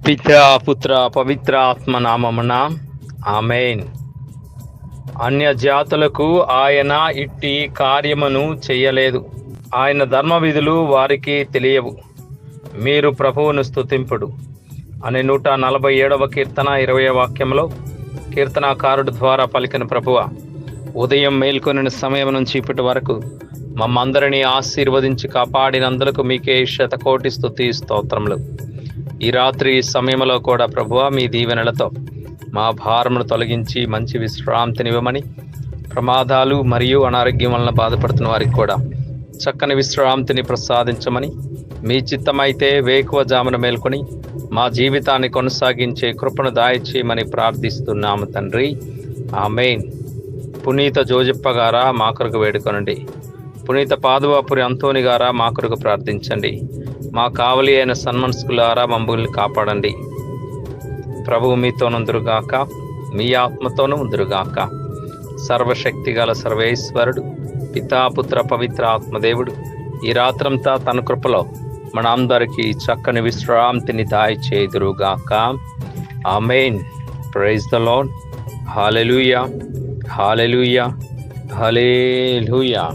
పితా పుత్ర పవిత్ర ఆత్మ నామమున ఆమేన్. అన్య జాతులకు ఆయన ఇట్టి కార్యమును చేయలేదు. ఆయన ధర్మ విధులు వారికి తెలియవు. మీరు ప్రభువును స్తుతింపుడు అని 147వ కీర్తన 20వ వాక్యంలో కీర్తనాకారుడు ద్వారా పలికిన ప్రభువ, ఉదయం మేల్కొనిన సమయం నుంచి ఇప్పటి వరకు మమ్మందరినీ ఆశీర్వదించి కాపాడినందులకు మీకే శతకోటి స్తుతి స్తోత్రములు. ఈ రాత్రి సమయంలో కూడా ప్రభువా, మీ దీవెనలతో మా భారమును తొలగించి మంచి విశ్రాంతినివ్వమని, ప్రమాదాలు మరియు అనారోగ్యం వలన బాధపడుతున్న వారికి కూడా చక్కని విశ్రాంతిని ప్రసాదించమని, మీ చిత్తమైతే వేకువజామున మేల్కొని మా జీవితాన్ని కొనసాగించే కృపను దాయిచేయమని ప్రార్థిస్తున్నాము తండ్రి. ఆమేన్. పునీత జోజప్ప గారా మా కొరకు వేడుకొనండి. పునీత పాదువాపురి అంతోని గారా మా కొరకు ప్రార్థించండి. మా కావలి అయిన సన్మనస్కులారా మమ్మల్ని కాపాడండి. ప్రభువు మీతో నుందురుగాక, మీ ఆత్మతోనూ ఉందురుగాక. సర్వశక్తి గల సర్వేశ్వరుడు పితాపుత్ర పవిత్ర ఆత్మదేవుడు ఈ రాత్రంతా తన కృపలో మన అందరికీ చక్కని విశ్రాంతిని దాయిచేయుదురుగాక. Amen. Praise the Lord. Hallelujah, hallelujah, hallelujah.